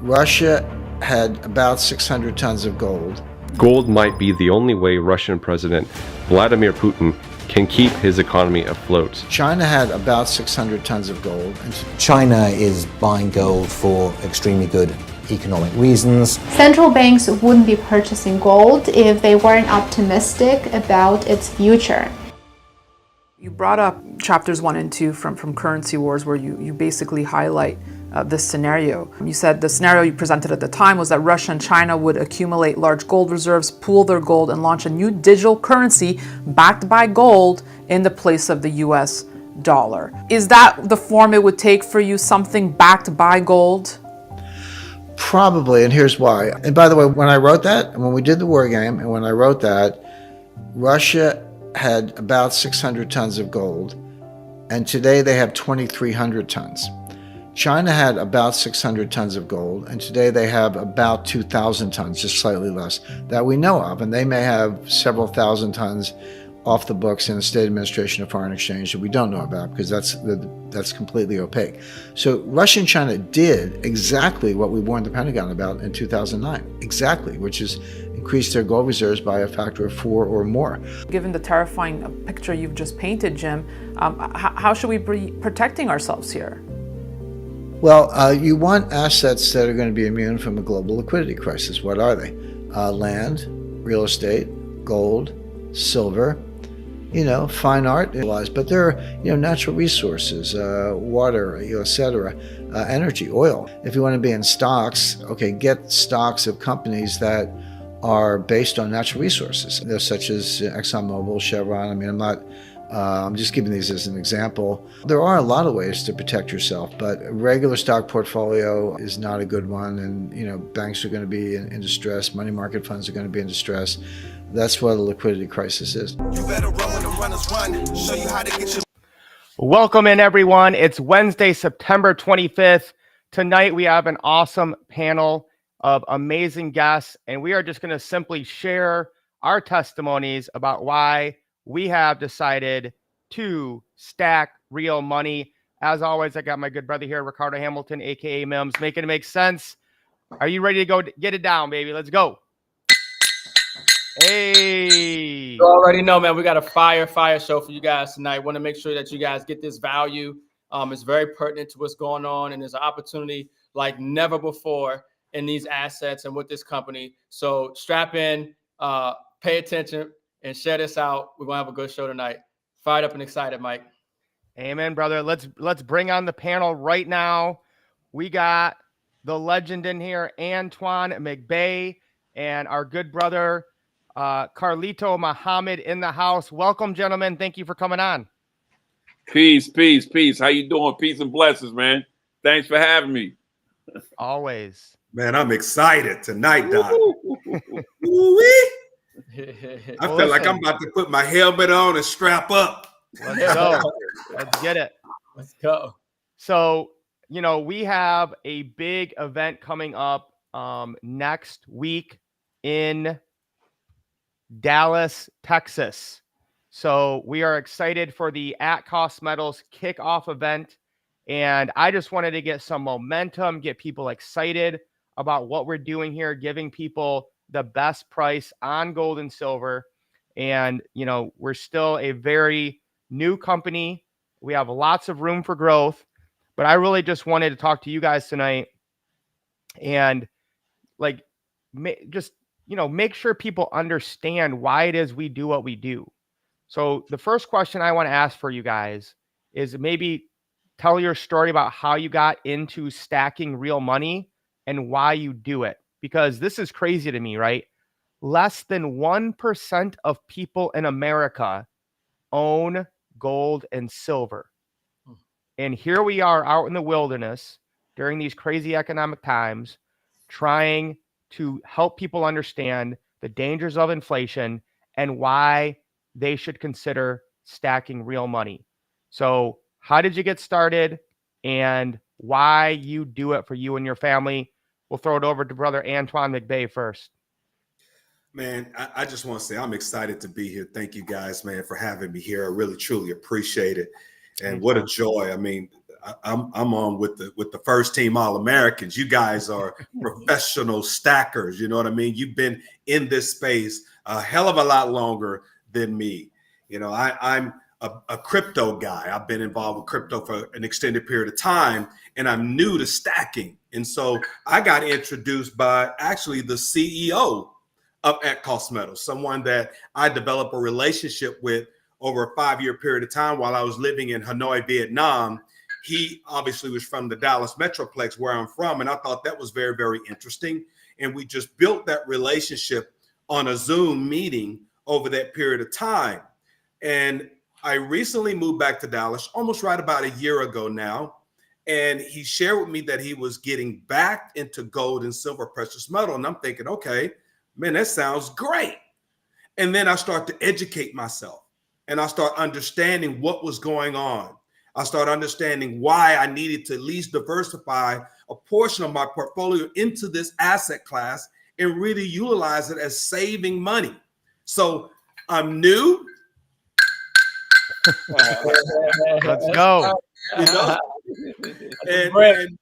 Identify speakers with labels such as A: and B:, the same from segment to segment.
A: Russia had about 600 tons of gold.
B: Gold might be the only way Russian President Vladimir Putin can keep his economy afloat.
A: China had about 600 tons of gold.
C: China is buying gold for extremely good economic reasons.
D: Central banks wouldn't be purchasing gold if they weren't optimistic about its future.
E: You brought up chapters 1 and 2 from Currency Wars, where you basically highlight this scenario. You said the scenario you presented at the time was that Russia and China would accumulate large gold reserves, pool their gold, and launch a new digital currency backed by gold in the place of the US dollar. Is that the form it would take for you, something backed by gold?
A: Probably, and here's why. And by the way, when I wrote that, and when we did the war game, and when I wrote that, Russia had about 600 tons of gold, and today they have 2,300 tons. China had about 600 tons of gold, and today they have about 2,000 tons, just slightly less, that we know of. And they may have several thousand tons off the books in the State Administration of Foreign Exchange that we don't know about, because that's completely opaque. So Russia and China did exactly what we warned the Pentagon about in 2009, exactly, which is increase their gold reserves by a factor of 4 or more.
E: Given the terrifying picture you've just painted, Jim, how should we be protecting ourselves here?
A: Well, you want assets that are going to be immune from a global liquidity crisis. What are they? Land, real estate, gold, silver, fine art, but there are, natural resources, water, et cetera, energy, oil. If you want to be in stocks, okay, get stocks of companies that are based on natural resources, such as ExxonMobil, Chevron. I'm just giving these as an example. There are a lot of ways to protect yourself, but a regular stock portfolio is not a good one. And, banks are going to be in distress. Money market funds are going to be in distress. That's what a liquidity crisis is. You better run when the runners run. Show you how to get your...
F: Welcome in, everyone. It's Wednesday, September 25th. Tonight, we have an awesome panel of amazing guests, and we are just going to simply share our testimonies about why we have decided to stack real money. As always, I got my good brother here, Ricardo Hamilton, aka Mims, making it make sense. Are you ready to go get it down, baby? Let's go. Hey.
G: You already know, man, we got a fire show for you guys tonight. Want to make sure that you guys get this value. It's very pertinent to what's going on, and there's an opportunity like never before in these assets and with this company. So strap in, pay attention, and share this out. We're going to have a good show tonight. Fired up and excited, Mike.
F: Amen, brother. Let's bring on the panel right now. We got the legend in here, Antoine McBay, and our good brother, Carlito Muhammad in the house. Welcome, gentlemen. Thank you for coming on.
H: Peace. How you doing? Peace and blessings, man. Thanks for having me.
F: Always.
I: Man, I'm excited tonight, Doc. I feel like I'm about to put my helmet on and strap up.
F: Let's go. Let's get it.
G: Let's go.
F: So, we have a big event coming up next week in Dallas, Texas. So we are excited for the At Cost Metals kickoff event. And I just wanted to get some momentum, get people excited about what we're doing here, giving people the best price on gold and silver. And, we're still a very new company. We have lots of room for growth, but I really just wanted to talk to you guys tonight and make sure people understand why it is we do what we do. So the first question I want to ask for you guys is maybe tell your story about how you got into stacking real money and why you do it. Because this is crazy to me, right? Less than 1% of people in America own gold and silver. And here we are out in the wilderness during these crazy economic times, trying to help people understand the dangers of inflation and why they should consider stacking real money. So how did you get started and why you do it for you and your family? We'll throw it over to brother Antoine McBay first.
I: Man, I just want to say I'm excited to be here. Thank you guys, man, for having me here. I really, truly appreciate it. And what a joy. I'm on with the first team All-Americans. You guys are professional stackers. You know what I mean? You've been in this space a hell of a lot longer than me. You know, I'm a crypto guy. I've been involved with crypto for an extended period of time, and I'm new to stacking. And so I got introduced by actually the CEO of At Cost Metals, someone that I developed a relationship with over a 5-year period of time while I was living in Hanoi, Vietnam. He obviously was from the Dallas Metroplex, where I'm from, and I thought that was very, very interesting. And we just built that relationship on a Zoom meeting over that period of time. And I recently moved back to Dallas, almost right about a year ago now. And he shared with me that he was getting back into gold and silver precious metal. And I'm thinking, okay, man, that sounds great. And then I start to educate myself, and I start understanding what was going on. I start understanding why I needed to at least diversify a portion of my portfolio into this asset class and really utilize it as saving money. So I'm new.
F: Let's go.
I: You know, and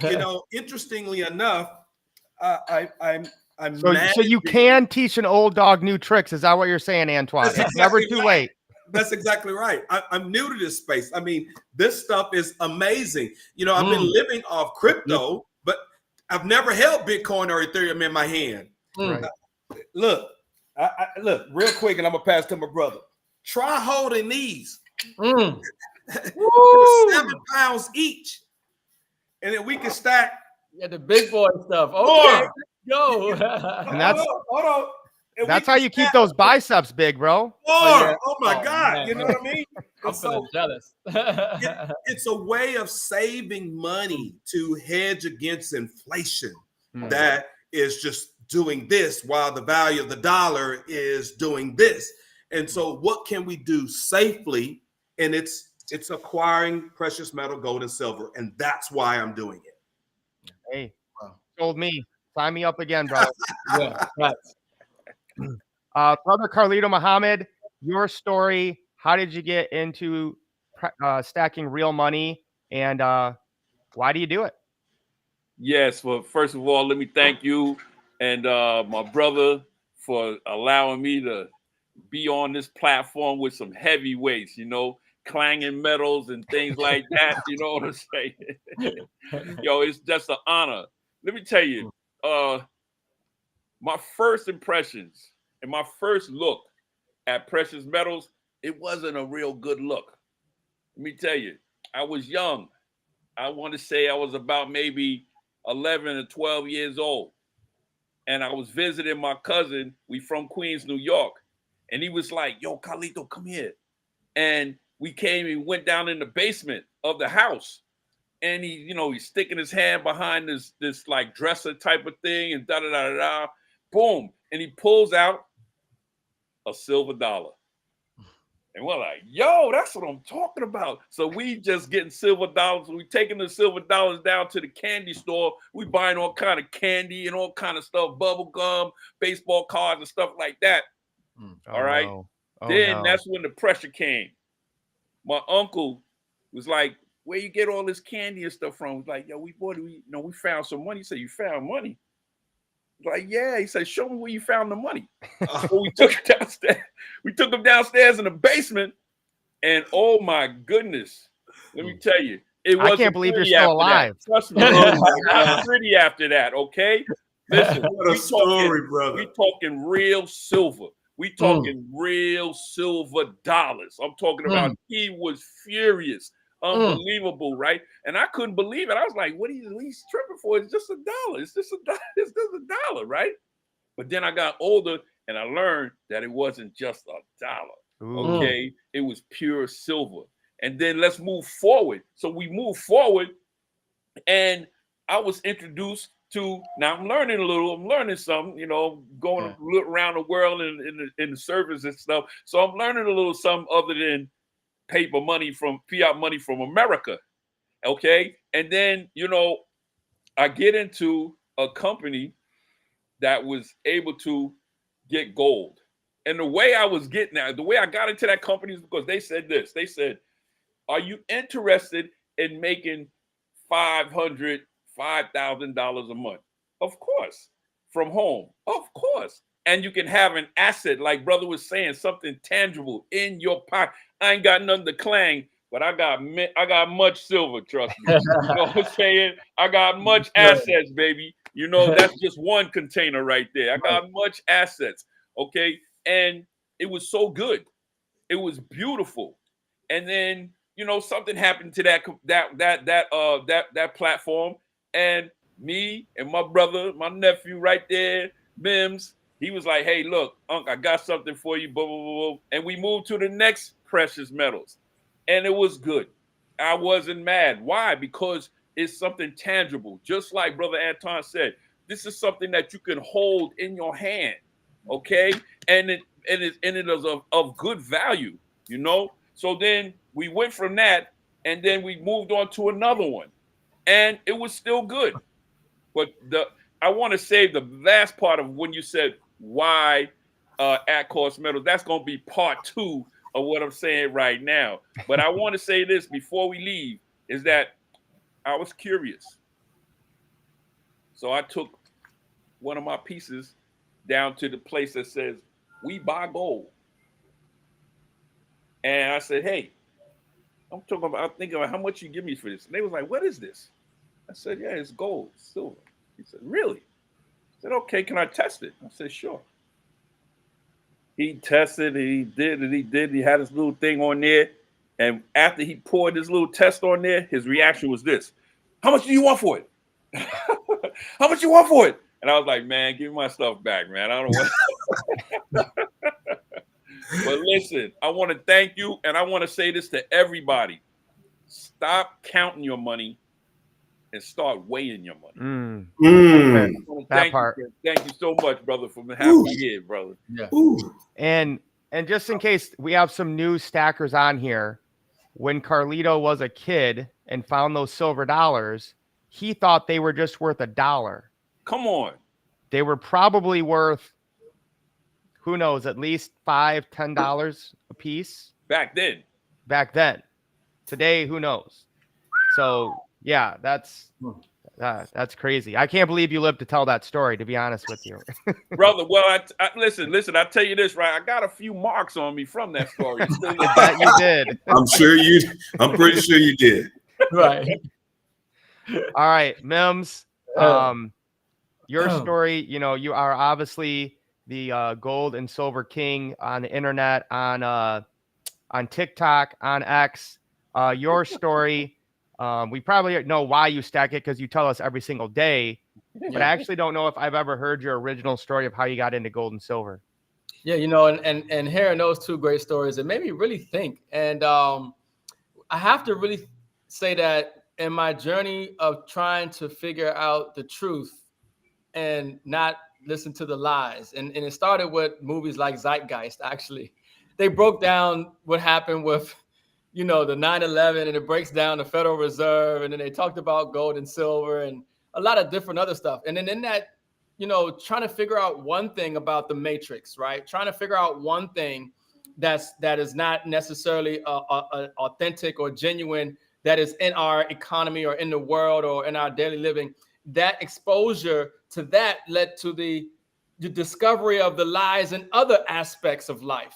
I: you know, interestingly enough, I'm
F: so you can teach an old dog new tricks. Is that what you're saying, Antoine?
I: That's
F: It's never
I: exactly
F: too
I: right.
F: late.
I: That's exactly right. I'm new to this space. I mean, this stuff is amazing. You know, I've been living off crypto, but I've never held Bitcoin or Ethereum in my hand.
F: Right.
I: Look, look real quick, and I'm gonna pass to my brother. Try holding these. 7 pounds each, and then we can stack.
G: Yeah, the big boy stuff. Okay, go.
F: And that's
I: hold on. And
F: that's
I: we
F: how
I: can
F: you keep
I: stack
F: those biceps big, bro.
I: more.
G: yeah.
I: Oh my
G: Oh,
I: God!
G: man.
I: You know what I mean?
G: I'm
I: And so
G: feeling jealous.
I: it's a way of saving money to hedge against inflation
F: Hmm.
I: that is just doing this while the value of the dollar is doing this. And so what can we do safely? And it's acquiring precious metal, gold and silver. And that's why I'm doing it.
F: Hey,
A: Wow.
F: told me. Sign me up again, brother.
G: Yeah, right.
F: Brother Carlito Muhammad, your story. How did you get into stacking real money, and why do you do it?
H: Yes. Well, first of all, let me thank you and my brother for allowing me to be on this platform with some heavyweights, you know, clanging metals and things like that. You know what I'm saying? Yo, it's just an honor. Let me tell you, my first impressions and my first look at precious metals, it wasn't a real good look. Let me tell you, I was young. I want to say I was about maybe 11 or 12 years old. And I was visiting my cousin. We from Queens, New York. And he was like, yo, Carlito, come here. And we came and went down in the basement of the house. And he, you know, he's sticking his hand behind this like dresser type of thing and da-da-da-da-da. Boom. And he pulls out a silver dollar. And we're like, yo, that's what I'm talking about. So we just getting silver dollars. We taking the silver dollars down to the candy store. We buying all kind of candy and all kind of stuff, bubble gum, baseball cards and stuff like that. All right.
F: No. Oh,
H: Then
F: no.
H: that's when the pressure came. My uncle was like, where you get all this candy and stuff from? He's like, yo, we found some money. He said, you found money? Like, yeah. He said, show me where you found the money. So we took it downstairs. We took him downstairs in the basement, and oh my goodness, let me tell you, it
F: I
H: wasn't
F: can't believe you're
H: pretty
F: still
H: after
F: alive.
H: that. Trust me, it was not pretty after that. Okay, listen,
I: What a story, brother.
H: we talking real silver. We talking real silver dollars. I'm talking about he was furious. Unbelievable, right? And I couldn't believe it. I was like, what are you tripping for? It's just $1. It's just $1, right? But then I got older and I learned that it wasn't just $1.
F: Ooh.
H: Okay. It was pure silver. And then let's move forward. So we move forward, and I was introduced to, now I'm learning something, you know, going around the world in the service and stuff. So I'm learning a little something other than paper money from fiat money from America. Okay. And then, you know, I get into a company that was able to get gold. And the way I got into that company is because they said this. They said, are you interested in making $500, $5,000 a month? Of course. From home? Of course. And you can have an asset, like brother was saying, something tangible in your pocket. I ain't got nothing to clang, but I got much silver, trust me. You know what I'm saying? I got much assets, baby. You know, that's just one container right there. I got much assets, okay? And it was so good. It was beautiful. And then, you know, something happened to that platform, and me and my brother, my nephew right there, Mims, he was like, hey, look, Unc, I got something for you, blah, blah, blah, blah. And we moved to the next precious metals. And it was good. I wasn't mad. Why? Because it's something tangible. Just like Brother Anton said, this is something that you can hold in your hand, okay? And it is of good value, you know? So then we went from that, and then we moved on to another one. And it was still good. But I want to save the last part of when you said why at cost metals. That's going to be part 2 of what I'm saying right now. But I want to say this before we leave, is that I was curious. So I took one of my pieces down to the place that says, we buy gold. And I said, hey, I'm thinking about how much you give me for this. And they was like, what is this? I said, yeah, it's gold, silver. He said, really? I said, okay, can I test it? I said, sure. He tested, he did. He had his little thing on there. And after he poured this little test on there, his reaction was this: how much do you want for it? How much you want for it? And I was like, man, give me my stuff back, man. I don't want But listen, I want to thank you, and I want to say this to everybody. Stop counting your money and start weighing your money.
F: That part.
H: Thank you so much, brother, for having me here, brother.
F: Yeah. And just in case we have some new stackers on here, when Carlito was a kid and found those silver dollars, he thought they were just worth $1.
H: Come on.
F: They were probably worth, who knows, at least $5, $10 a piece.
H: Back then.
F: Today, who knows? So yeah, that's crazy. I can't believe you lived to tell that story, to be honest with you.
H: Brother, well, I listen, I tell you this, right? I got a few marks on me from that story.
F: That you did.
I: I'm pretty sure you did.
G: Right.
F: All right, Mims. Your story, you know, you are obviously the gold and silver king on the internet, on TikTok, on X. Your story, we probably know why you stack it because you tell us every single day, but I actually don't know if I've ever heard your original story of how you got into gold and silver.
G: Yeah, you know, and hearing those two great stories, it made me really think. And I have to really say that in my journey of trying to figure out the truth and not listen to the lies, and it started with movies like Zeitgeist. Actually, they broke down what happened with, you know, the 9/11, and it breaks down the Federal Reserve, and then they talked about gold and silver and a lot of different other stuff. And then in that, you know, trying to figure out one thing about the Matrix, right? Trying to figure out one thing that is not necessarily authentic or genuine, that is in our economy or in the world or in our daily living. That exposure to that led to the discovery of the lies in other aspects of life.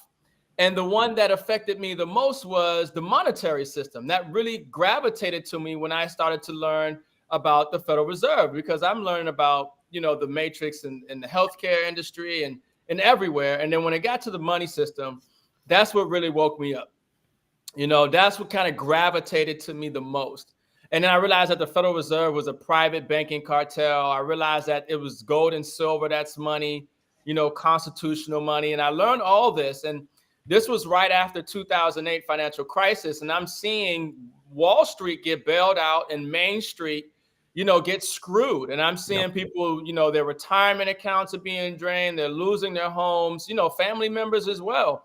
G: And the one that affected me the most was the monetary system. That really gravitated to me when I started to learn about the Federal Reserve, because I'm learning about, you know, the matrix and the healthcare industry and everywhere. And then when it got to the money system, that's what really woke me up. You know, that's what kind of gravitated to me the most. And then I realized that the Federal Reserve was a private banking cartel. I realized that it was gold and silver, that's money, you know, constitutional money. And I learned all this. And this was right after 2008 financial crisis. And I'm seeing Wall Street get bailed out and Main Street, you know, get screwed. And I'm seeing people, you know, their retirement accounts are being drained. They're losing their homes, you know, family members as well.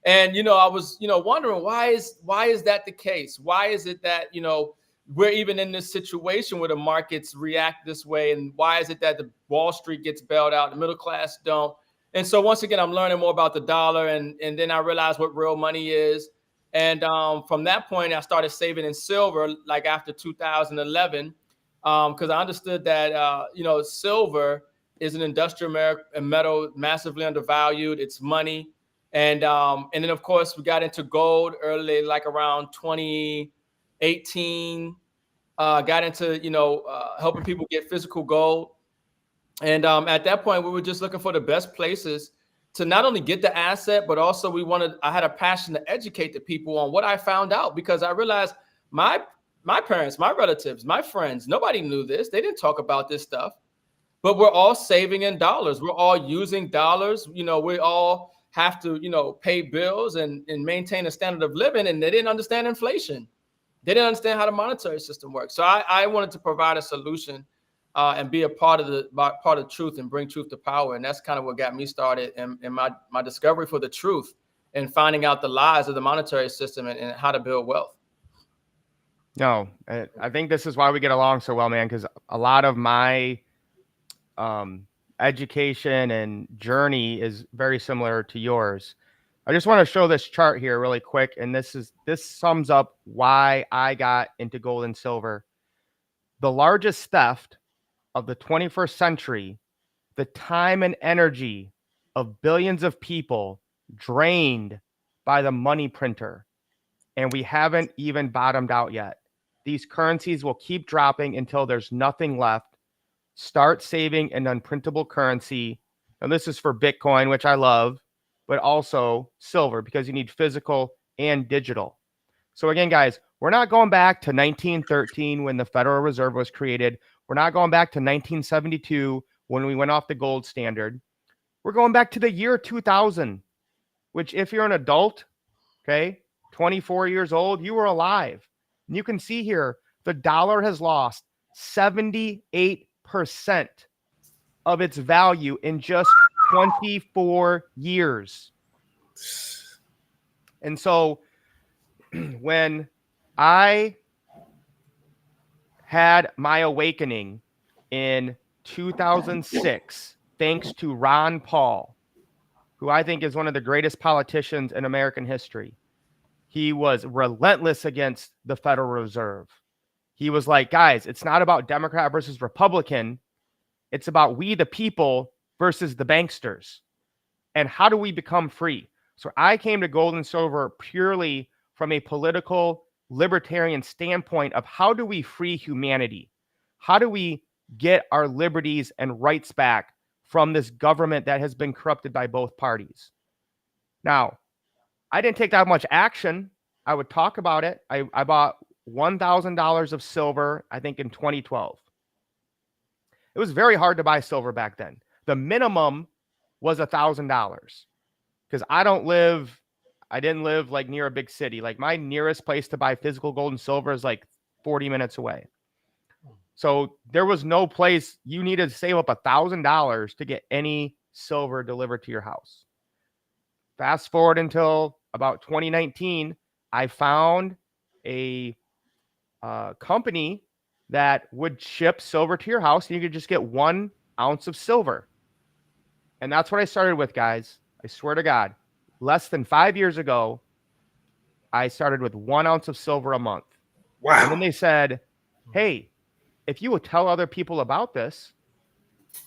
G: And, you know, I was, you know, wondering why is that the case? Why is it that, you know, we're even in this situation where the markets react this way? And why is it that the Wall Street gets bailed out, the middle class don't? And so once again, I'm learning more about the dollar, and then I realized what real money is. And from that point, I started saving in silver, like after 2011, because I understood that, silver is an industrial metal, massively undervalued. It's money. And then, of course, we got into gold early, like around 2018, got into, helping people get physical gold. And at that point, we were just looking for the best places to not only get the asset, but also I had a passion to educate the people on what I found out, because I realized my parents, my relatives, my friends, nobody knew this. They didn't talk about this stuff, but we're all saving in dollars. We're all using dollars. We all have to, pay bills and maintain a standard of living. And they didn't understand inflation. They didn't understand how the monetary system works. So I wanted to provide a solution and be a part of the truth and bring truth to power. And that's kind of what got me started in my discovery for the truth and finding out the lies of the monetary system and how to build wealth.
F: No, I think this is why we get along so well, man, because a lot of my education and journey is very similar to yours. I just want to show this chart here really quick. And this sums up why I got into gold and silver. The largest theft of the 21st century, the time and energy of billions of people drained by the money printer. And we haven't even bottomed out yet. These currencies will keep dropping until there's nothing left. Start saving in unprintable currency. And this is for Bitcoin, which I love, but also silver, because you need physical and digital. So again, guys, we're not going back to 1913 when the Federal Reserve was created. We're not going back to 1972 when we went off the gold standard. We're going back to the year 2000, which if you're an adult, okay, 24 years old, you were alive. And you can see here, the dollar has lost 78% of its value in just 24 years. And so when I had my awakening in 2006, thanks to Ron Paul, who I think is one of the greatest politicians in American history. He was relentless against the Federal Reserve. He was like, guys, it's not about Democrat versus Republican. It's about we, the people, versus the banksters. And how do we become free? So I came to gold and silver purely from a political libertarian standpoint of how do we free humanity? How do we get our liberties and rights back from this government that has been corrupted by both parties? Now, I didn't take that much action. I would talk about it. I bought $1,000 of silver, I think in 2012. It was very hard to buy silver back then. The minimum was $1,000 because I didn't live like near a big city. Like my nearest place to buy physical gold and silver is like 40 minutes away. So there was no place you needed to save up $1,000 to get any silver delivered to your house. Fast forward until about 2019, I found a company that would ship silver to your house, and you could just get 1 ounce of silver. And that's what I started with, guys. I swear to God, less than 5 years ago, I started with 1 ounce of silver a month.
I: Wow.
F: And then they said, hey, if you would tell other people about this,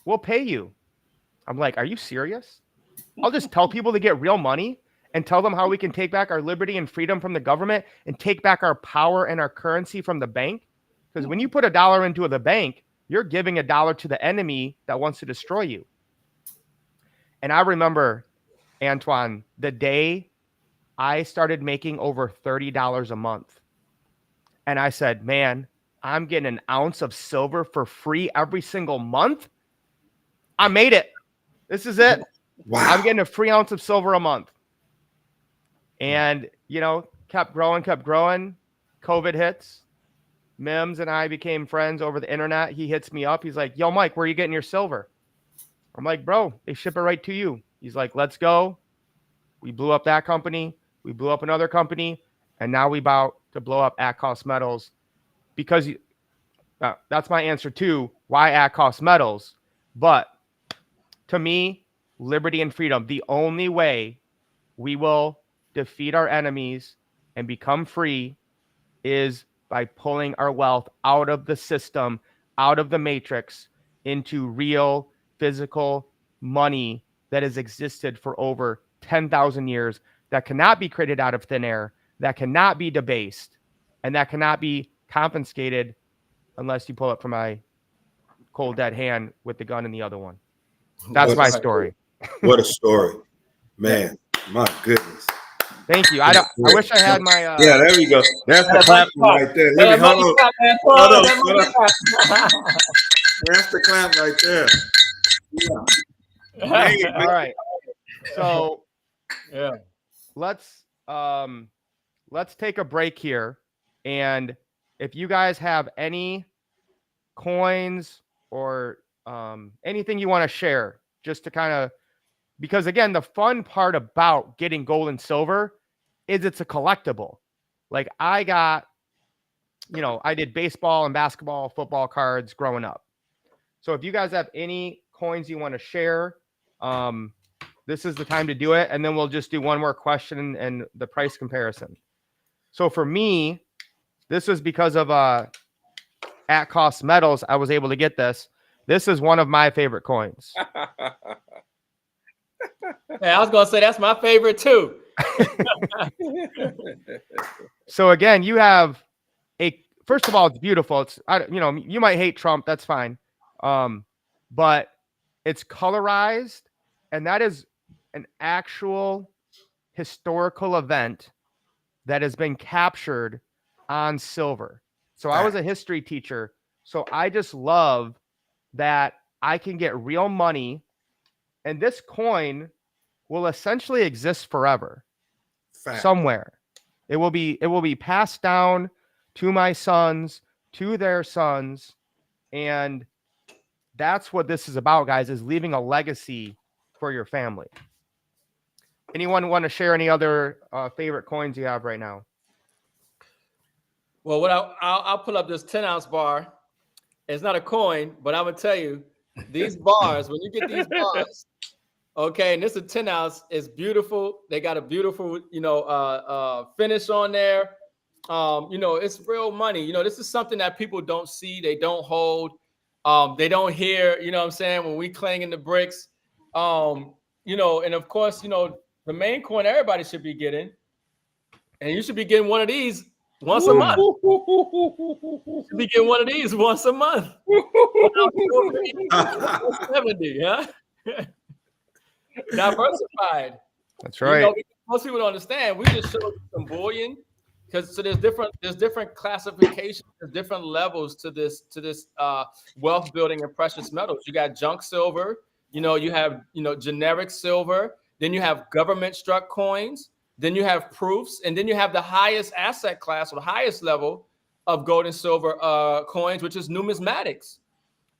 F: we'll pay you. I'm like, are you serious? I'll just tell people to get real money and tell them how we can take back our liberty and freedom from the government and take back our power and our currency from the bank. Because when you put $1 into the bank, you're giving $1 to the enemy that wants to destroy you. And I remember, Antoine, the day I started making over $30 a month. And I said, man, I'm getting an ounce of silver for free every single month. I made it. This is it.
I: Wow.
F: I'm getting a free ounce of silver a month. And, kept growing. COVID hits. Mims and I became friends over the internet. He hits me up. He's like, yo, Mike, where are you getting your silver? I'm like, bro, they ship it right to you. He's like, let's go. We blew up that company. We blew up another company. And now we about to blow up At Cost Metals because that's my answer to why At Cost Metals. But to me, liberty and freedom, the only way we will defeat our enemies and become free is by pulling our wealth out of the system, out of the matrix, into real physical money that has existed for over 10,000 years, that cannot be created out of thin air, that cannot be debased, and that cannot be confiscated unless you pull it from my cold dead hand with the gun in the other one. That's my story.
I: What a story, man! My goodness.
F: Thank you. I wish I had my.
I: Yeah, there we go. That's the clap right there. Let me hold on. That's the clap right there. Yeah.
F: All right. So
G: Yeah.
F: let's take a break here, and if you guys have any coins or anything you want to share, just to kind of, because again, the fun part about getting gold and silver is it's a collectible. Like I got, I did baseball and basketball, football cards growing up. So if you guys have any coins you want to share, this is the time to do it. And then we'll just do one more question and the price comparison. So for me, this was because of At Cost Metals. I was able to get this. This is one of my favorite coins.
G: Yeah, I was gonna say that's my favorite too.
F: So again, you have first of all, it's beautiful. It's, you might hate Trump. That's fine. But it's colorized, and that is an actual historical event that has been captured on silver. So I was a history teacher. So I just love that I can get real money, and this coin will essentially exist forever. Somewhere. It will be passed down to my sons, to their sons, and that's what this is about, guys, is leaving a legacy for your family. Anyone want to share any other favorite coins you have right now?
G: Well, what I'll pull up this 10-ounce bar. It's not a coin, but I'm gonna tell you, these bars, when you get these bars, okay, and this is a 10-ounce, it's beautiful. They got a beautiful, finish on there. It's real money. This is something that people don't see, they don't hold, they don't hear, you know what I'm saying, when we clanging the bricks. And of course, the main coin everybody should be getting, and you should be getting one of these once a month. You should be getting one of these once a month. 70, huh? Diversified.
F: That's right.
G: Most people don't understand. We just showed you some bullion, because there's different classifications, there's different levels to this wealth building in precious metals. You got junk silver, you have generic silver, then you have government struck coins, then you have proofs, and then you have the highest asset class or the highest level of gold and silver coins, which is numismatics.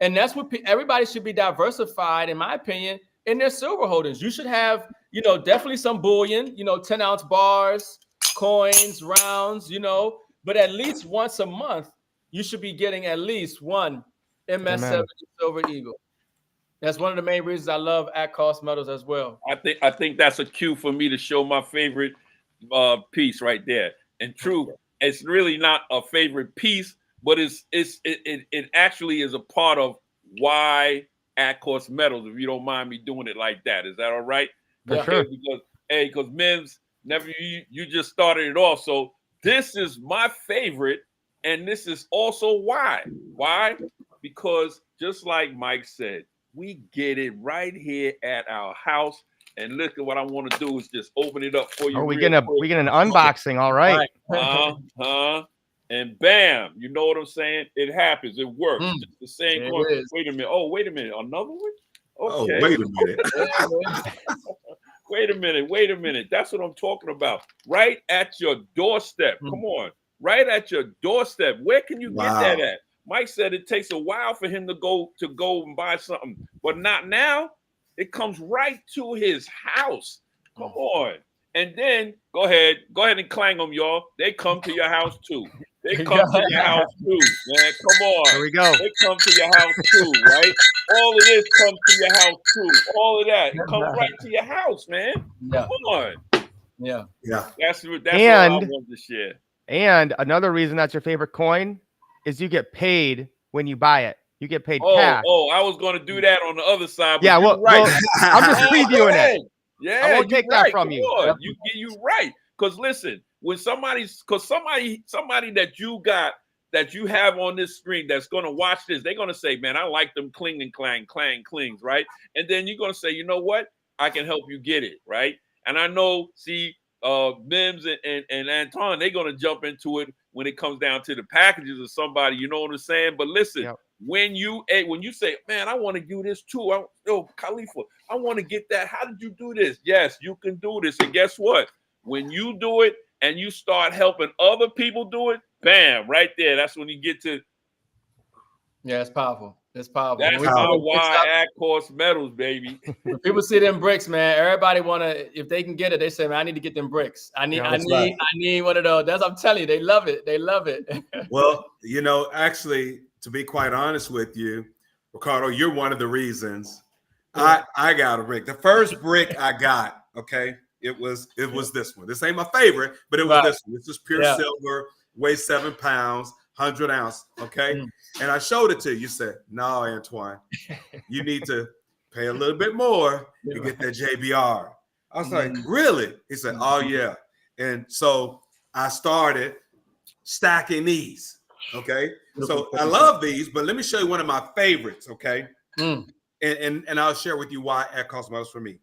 G: And that's what everybody should be diversified, in my opinion, in their silver holdings. You should have, definitely some bullion, 10-ounce bars, coins, rounds, but at least once a month, you should be getting at least one MS-70 Silver Eagle. That's one of the main reasons I love At Cost Metals as well.
H: I think that's a cue for me to show my favorite piece right there. And true, it's really not a favorite piece, but it actually is a part of why At Cost Metals, if you don't mind me doing it like that. Is that all right?
F: For sure.
H: Because Mims, never you just started it off. So this is my favorite, and this is also why. Why? Because just like Mike said, we get it right here at our house. And look at what I want to do is just open it up for you.
F: We get an unboxing, all right.
H: And bam, you know what I'm saying? It happens. It works. It's the same coin. Wait a minute. Oh, wait a minute. Another one? Okay.
I: Oh, wait a minute.
H: Wait a minute. That's what I'm talking about. Right at your doorstep. Come on. Right at your doorstep. Where can you get that at? Mike said it takes a while for him to go and buy something, but not now. It comes right to his house. Come on. And then go ahead and clang them, y'all. They come to your house too. They come to your house too, man. Come on.
F: There we go.
H: They come to your house too, right? All of this comes to your house too. All of that. It comes right to your house, man.
G: Yeah.
H: Come on.
G: Yeah.
I: Yeah.
H: That's all I
F: And-
H: wanted to share.
F: And another reason that's your favorite coin is you get paid when you buy it. You get paid
H: Oh,
F: cash.
H: I was going to do that on the other side. But
F: Yeah,
H: you're
F: well,
H: right.
F: well, I'm just
H: Oh,
F: previewing
H: hey.
F: it.
H: Yeah,
F: I won't
H: you're
F: take that
H: right.
F: from
H: Come
F: you.
H: on. You right. Because listen, when somebody that you have on this screen that's going to watch this, they're going to say, man, I like them cling and clang clings, right? And then you're going to say, you know what? I can help you get it, right? And I know, Mims and Anton, they're going to jump into it when it comes down to the packages of somebody, you know what I'm saying? But listen,
F: Yep.
H: when you say, man, I want to do this too. Khalifa, I want to get that. How did you do this? Yes, you can do this. And guess what? When you do it and you start helping other people do it, bam, right there. That's when you get to.
G: Yeah, it's powerful. It's powerful.
H: That's
G: When we
H: how
G: see
H: why Add Cost Metals, baby.
G: when people see them bricks, man, everybody if they can get it, they say, man, I need to get them bricks. I need one of those. I'm telling you, they love it. They love it.
I: Well, actually, to be quite honest with you, Ricardo, you're one of the reasons I got a brick. The first brick I got, okay, it was this one. This ain't my favorite, but it was this one. This is pure silver, weighs 7 pounds, 100 ounce, okay? And I showed it to you. You said, no, Antoine, you need to pay a little bit more to get that JBR. I was like, really? He said, oh, yeah. And so I started stacking these, okay? So I love these, but let me show you one of my favorites, okay? And I'll share with you why Add Cost Metals for me.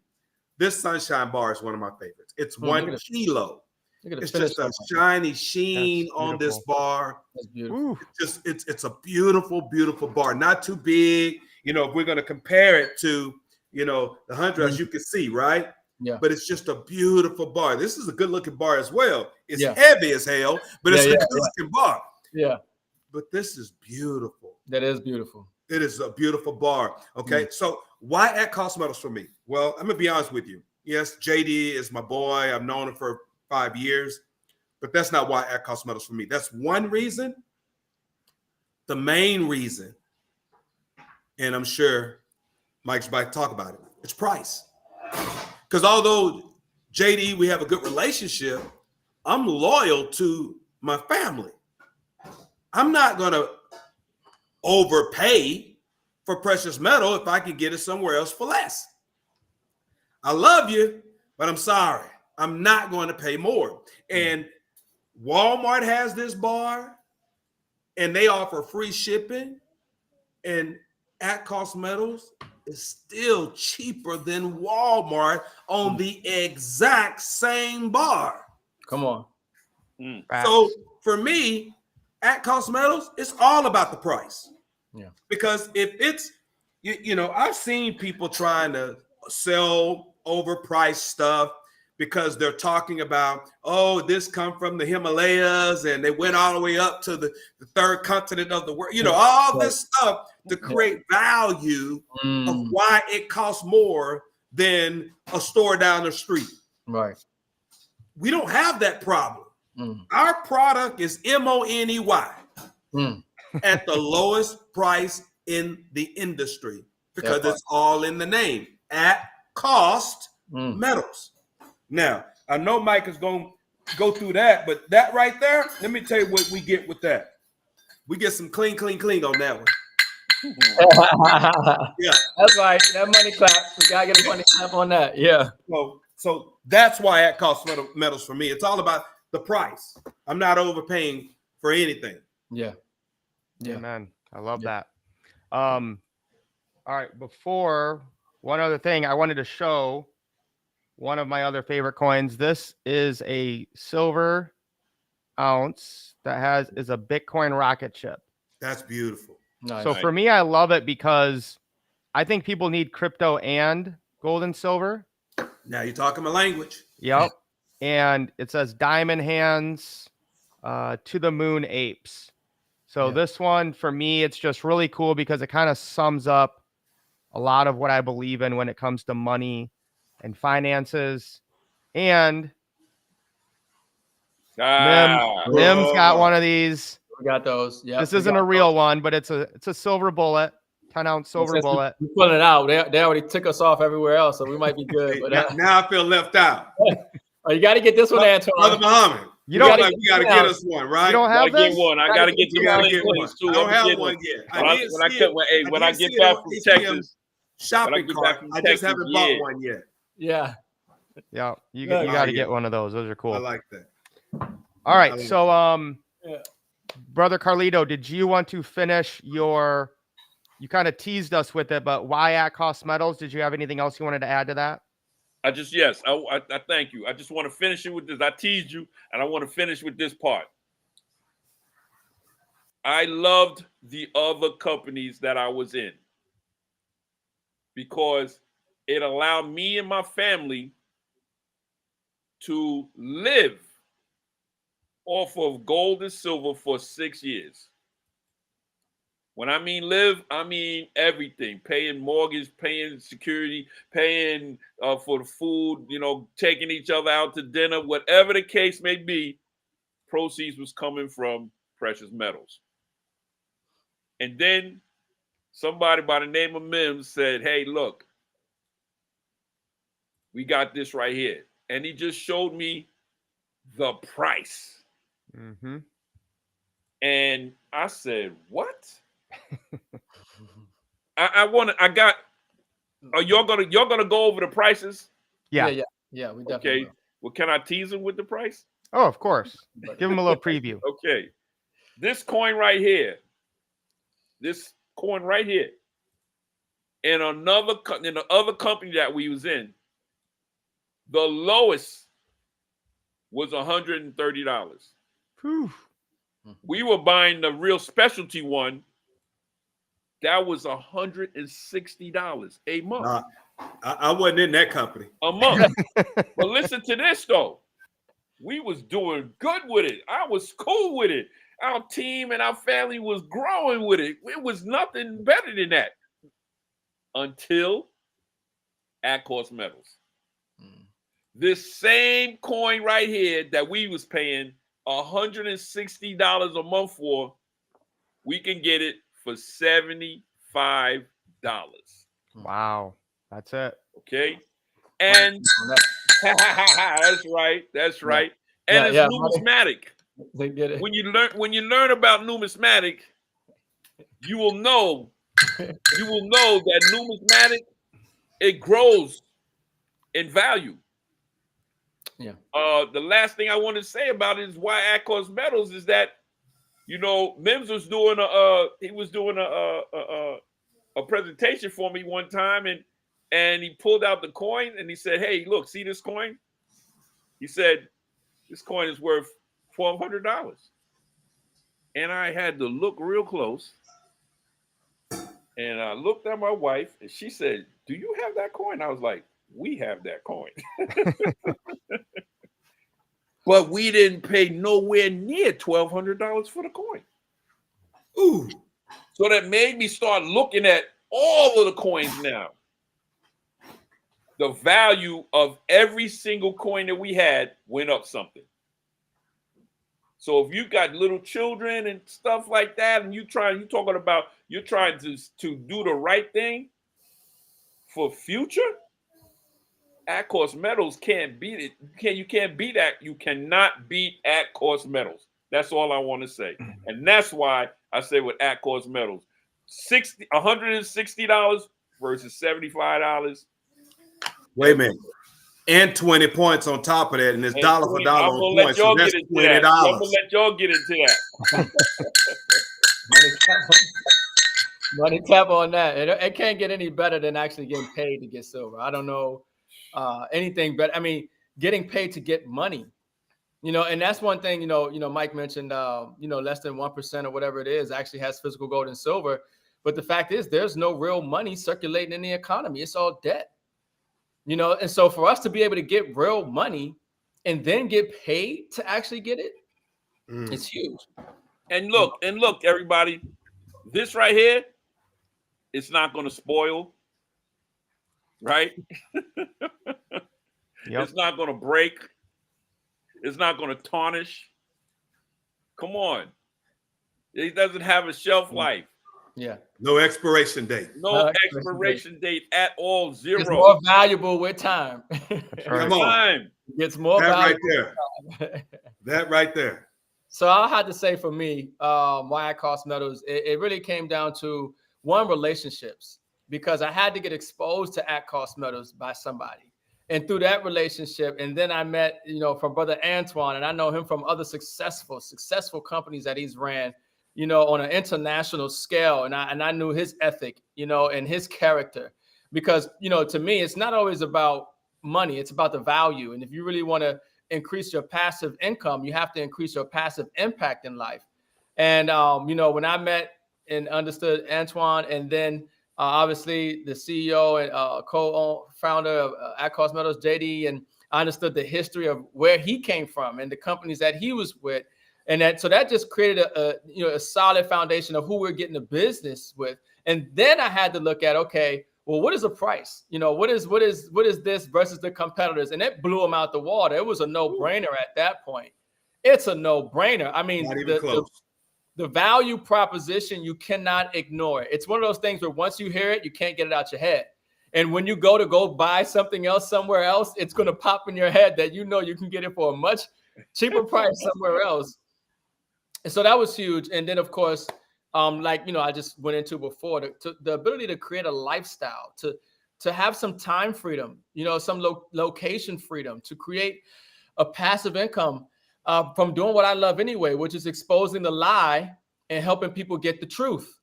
I: This Sunshine Bar is one of my favorites. It's 1 kilo. It's just a shiny sheen on this bar.
G: That's beautiful.
I: It's a beautiful, beautiful bar. Not too big. If we're going to compare it to, the 100, as you can see, right?
G: Yeah.
I: But it's just a beautiful bar. This is a good looking bar as well. It's heavy as hell, but it's a good looking bar.
G: Yeah.
I: But this is beautiful.
G: That is beautiful.
I: It is a beautiful bar. Okay. So why Add Cost Metals for me? Well, I'm going to be honest with you. Yes, JD is my boy. I've known him for 5 years, but that's not why Add Cost Metals for me. That's one reason. The main reason, and I'm sure Mike's about to talk about it, it's price. Because although JD, we have a good relationship, I'm loyal to my family. I'm not going to overpay for precious metal if I can get it somewhere else for less. I love you, but I'm sorry. I'm not going to pay more. And Walmart has this bar and they offer free shipping, and Add Cost Metals is still cheaper than Walmart on the exact same bar.
G: Come on.
I: So for me, Add Cost Metals, it's all about the price.
G: Yeah.
I: Because if it's, I've seen people trying to sell overpriced stuff because they're talking about, oh, this come from the Himalayas and they went all the way up to the third continent of the world, all this stuff to create value of why it costs more than a store down the street.
G: Right.
I: We don't have that problem. Our product is MONEY at the lowest price in the industry because it's all in the name, At Cost Metals. Now, I know Mike is going to go through that, but that right there, let me tell you what we get with that. We get some clean on that one. Yeah.
G: That's right. That money clap. We got to get a money clap on that. Yeah.
I: So that's why Add Cost Metals for me. It's all about the price. I'm not overpaying for anything.
G: Yeah.
F: Yeah, man. I love that. All right. Before one other thing, I wanted to show one of my other favorite coins. This is a silver ounce that is a Bitcoin rocket ship.
I: That's beautiful.
G: Nice.
F: So for me, I love it because I think people need crypto and gold and silver.
I: Now you're talking my language.
F: Yep. And it says Diamond Hands to the Moon Apes. So this one, for me, it's just really cool because it kind of sums up a lot of what I believe in when it comes to money and finances. And Nim's got one of these.
G: We got those. Yeah.
F: This isn't a real one, but it's a silver bullet, 10-ounce silver bullet.
G: We're pulling it out. They already took us off everywhere else, so we might be good. But
I: now I feel left out.
G: Oh, you got to get this one,
I: Brother
G: Antoine.
I: Muhammad.
F: You don't.
I: We gotta get us one, right?
F: You don't have
H: Gotta get
F: this.
H: one. I gotta get
I: We
H: the
I: gotta
H: link
I: get one.
H: links too.
I: I don't
H: I'm
I: have
H: getting
I: one
H: them.
I: yet.
H: When I
I: did
H: when I
I: see
H: get
I: it.
H: when, hey, when I
I: did see
H: get
I: it
H: back
I: on
H: from
I: ATM
H: Texas,
I: shopping
H: get
I: cart.
H: back from
I: I just
H: Texas,
I: haven't
H: yeah.
I: bought one yet.
G: Yeah.
F: Yeah, you
G: Yeah.
F: got to
I: Yeah.
F: get one of those. Those are
I: I
F: cool.
I: like that.
F: All right,
I: like
F: so
G: Yeah.
F: brother Carlito, did you want to finish your? You kind of teased us with it, but why at cost metals? Did you have anything else you wanted to add to that?
H: I thank you. I just want to finish it with this. I teased you, and I want to finish with this part. I loved the other companies that I was in because it allowed me and my family to live off of gold and silver for 6 years. When I mean live, I mean everything. Paying mortgage, paying security, paying for the food, taking each other out to dinner, whatever the case may be, proceeds was coming from precious metals. And then somebody by the name of Mims said, hey, look, we got this right here. And he just showed me the price.
F: Mm-hmm.
H: And I said, what? Are y'all gonna go over the prices?
F: Yeah.
G: We definitely
H: Okay.
G: will.
H: Well, can I tease them with the price?
F: Oh, of course. Give them a little preview.
H: Okay. This coin right here, in the other company that we was in, the lowest was $130.
F: Whew.
H: We were buying the real specialty one. That was $160 a month.
I: Nah, I wasn't in that company.
H: A month. But listen to this though. We was doing good with it. I was cool with it. Our team and our family was growing with it. It was nothing better than that. Until at cost metals. This same coin right here that we was paying $160 a month for, we can get it for $75.
F: Wow. That's it.
H: Okay. And that's right. And it's numismatic.
G: They get it.
H: When you learn about numismatic, you will know that numismatic, it grows in value.
G: Yeah.
H: The last thing I want to say about it is why at cost metals is that, Mims was doing a presentation for me one time, and he pulled out the coin and he said, hey, look, see this coin? He said, this coin is worth $1,200. And I had to look real close. And I looked at my wife and she said, do you have that coin? I was like, we have that coin. But we didn't pay nowhere near $1,200 for the coin.
I: Ooh.
H: So that made me start looking at all of the coins now. The value of every single coin that we had went up something. So if you got little children and stuff like that, and you're trying to do the right thing for future, at cost metals can't beat it. You can't beat that. You cannot beat at cost metals. That's all I want to say. And that's why I say with at cost metals, $160 versus $75.
I: Wait a minute. And 20 points on top of that, and it's dollar for dollar on points. So that's $20.
H: I'm gonna let y'all get into that.
G: Money tap on that. It can't get any better than actually getting paid to get silver. I don't know anything better. I mean, getting paid to get money, and that's one thing, Mike mentioned, less than 1% or whatever it is actually has physical gold and silver. But the fact is there's no real money circulating in the economy. It's all debt, and so for us to be able to get real money and then get paid to actually get it, it's huge.
H: And look, everybody, this right here, it's not going to spoil, right? It's not going to break. It's not going to tarnish. Come on. It doesn't have a shelf life.
G: Yeah.
I: No expiration date.
H: No expiration date at all. Zero.
G: It's more valuable with time.
I: Come on.
G: It gets more
I: That right
G: valuable.
I: there. That right there.
G: So I had to say for me, why I cost metals, it really came down to one, relationships, because I had to get exposed to at cost metals by somebody. And through that relationship, and then I met, from Brother Antoine, and I know him from other successful companies that he's ran, on an international scale. And I knew his ethic, and his character, because, to me, it's not always about money, it's about the value. And if you really want to increase your passive income, you have to increase your passive impact in life. And when I met and understood Antoine, and then obviously the CEO and co-founder of At Cost Metals, JD, and I understood the history of where he came from and the companies that he was with, and that just created a solid foundation of who we're getting the business with. And then I had to look at, okay, well, what is the price? What is this versus the competitors? And it blew them out the water. It was a no-brainer at that point. It's a no-brainer. I mean,
I: Not even close.
G: The value proposition, you cannot ignore it. It's one of those things where once you hear it, you can't get it out your head. And when you go buy something else somewhere else, it's going to pop in your head that you can get it for a much cheaper price somewhere else. And so that was huge. And then, of course, I just went into before, the ability to create a lifestyle, to have some time freedom, some location freedom, to create a passive income from doing what I love anyway, which is exposing the lie and helping people get the truth,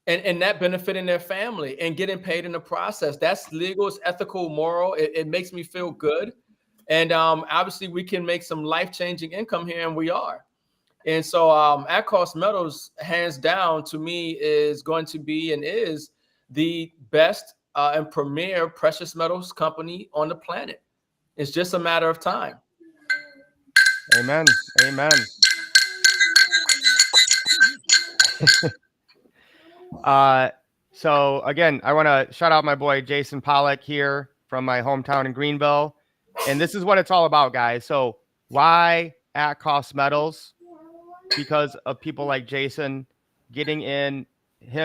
G: and that benefiting their family and getting paid in the process. That's legal, it's ethical, moral. It makes me feel good. And obviously we can make some life-changing income here, and we are. And so At Cost Metals, hands down, to me, is going to be and is the best and premier precious metals company on the planet. It's just a matter of time.
F: Amen. Amen. So again, I want to shout out my boy Jason Pollock here from my hometown in Greenville. And this is what it's all about, guys. So why At Cost Metals? Because of people like Jason getting him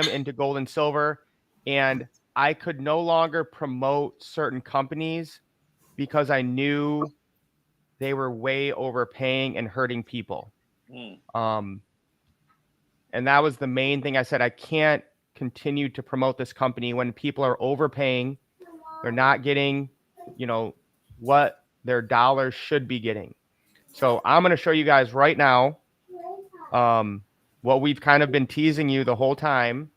F: into gold and silver. And I could no longer promote certain companies because I knew they were way overpaying and hurting people. And that was the main thing. I said, I can't continue to promote this company when people are overpaying. They're not getting, what their dollars should be getting. So I'm going to show you guys right now. What we've kind of been teasing you the whole time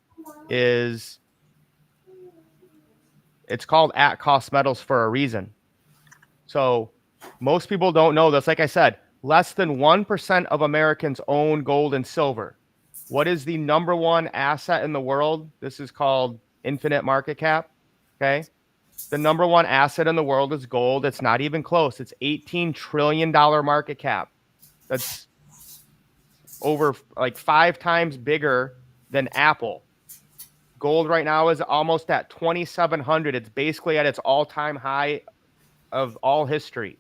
F: is it's called At Cost Metals for a reason. So most people don't know this. Like I said, less than 1% of Americans own gold and silver. What is the number one asset in the world? This is called infinite market cap. Okay. The number one asset in the world is gold. It's not even close. It's $18 trillion market cap. That's over like 5 times bigger than Apple. Gold right now is almost at 2,700. It's basically at its all-time high of all history.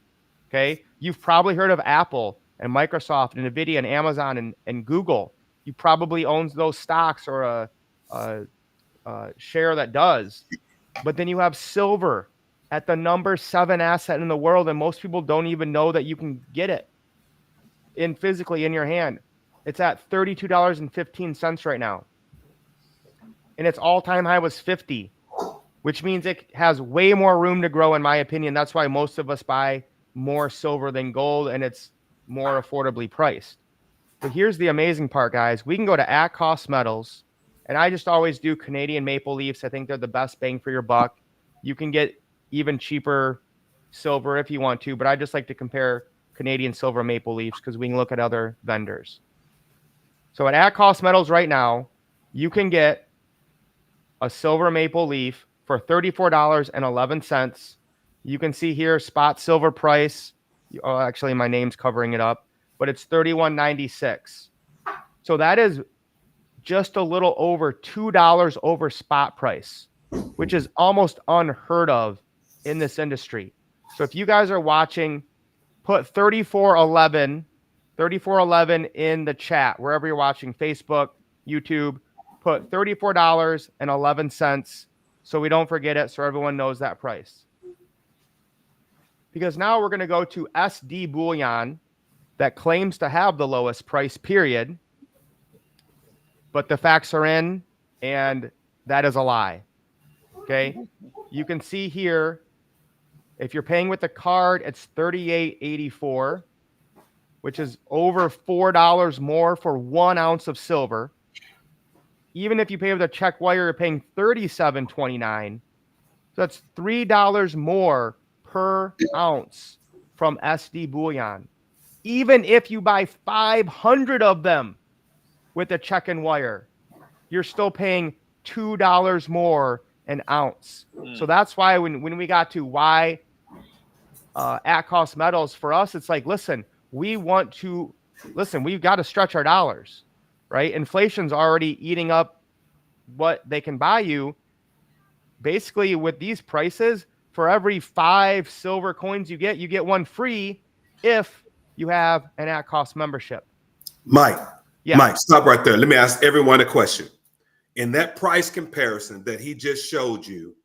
F: Okay. You've probably heard of Apple and Microsoft and Nvidia and Amazon and Google. You probably owns those stocks or a share that does. But then you have silver at the number 7 asset in the world, and most people don't even know that you can get it physically in your hand. It's at $32.15 right now. And its all-time high was 50, which means it has way more room to grow, in my opinion. That's why most of us buy more silver than gold, and it's more affordably priced. But here's the amazing part, guys. We can go to At Cost Metals, and I just always do Canadian maple leafs. I think they're the best bang for your buck. You can get even cheaper silver if you want to, but I just like to compare Canadian silver maple leafs because we can look at other vendors. So at Cost Metals right now, you can get a silver maple leaf for $34.11. You can see here spot silver price. Oh, actually, my name's covering it up, but it's $31.96. So that is just a little over $2 over spot price, which is almost unheard of in this industry. So if you guys are watching, put 3411 in the chat, wherever you're watching, Facebook, YouTube, put $34.11 so we don't forget it, so everyone knows that price. because now we're going to go to SD Bullion that claims to have the lowest price, period. But the facts are in, and that is a lie. Okay. You can see here, if you're paying with the card, it's $38.84, which is over $4 more for 1 ounce of silver. Even if you pay with a check wire, you're paying $37.29. So that's $3 more per ounce from SD Bullion. Even if you buy 500 of them with a check and wire, you're still paying $2 more an ounce. So that's why when we got to why at cost metals, for us, it's like, listen, we've got to stretch our dollars, right? Inflation's already eating up what they can buy you. Basically, with these prices, for every 5 silver coins you get 1 free if you have an at cost membership.
I: Mike,
F: Yeah.
I: Mike, stop right there. Let me ask everyone a question. In that price comparison that he just showed you,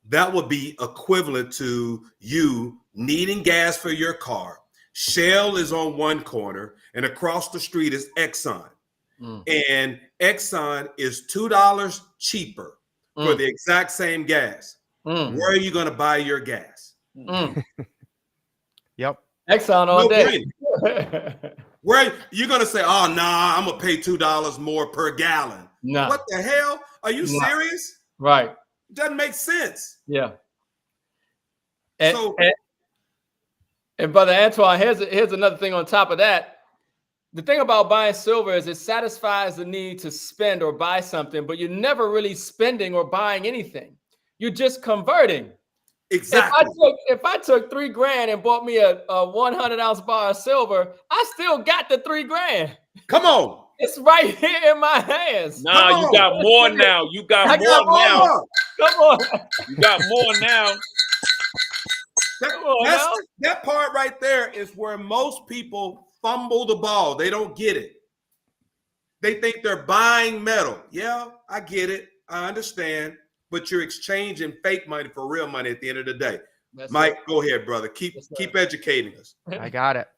I: that would be equivalent to you needing gas for your car. Shell is on one corner, and across the street is Exxon. And Exxon is $2 cheaper for the exact same gas. Where are you going to buy your gas?
F: Yep.
G: Exxon all day.
I: Where you're going to say, oh, nah, I'm going to pay $2 more per gallon.
G: Nah.
I: What the hell? Are you serious?
G: Right.
I: Doesn't make sense.
G: Yeah. And, and Brother Antoine, here's another thing on top of that. The thing about buying silver is it satisfies the need to spend or buy something, but you're never really spending or buying anything. You're just converting.
I: Exactly.
G: If I took $3,000 and bought me a 100-ounce bar of silver, I still got the $3,000.
I: Come on.
G: It's right here in my hands.
H: Nah, you got more now. You got more now.
G: Come on.
H: You got more now.
I: That part right there is where most people fumble the ball. They don't get it. They think they're buying metal. Yeah, I get it. I understand. But you're exchanging fake money for real money at the end of the day. Mike, go ahead, brother. Keep educating us.
F: I got it.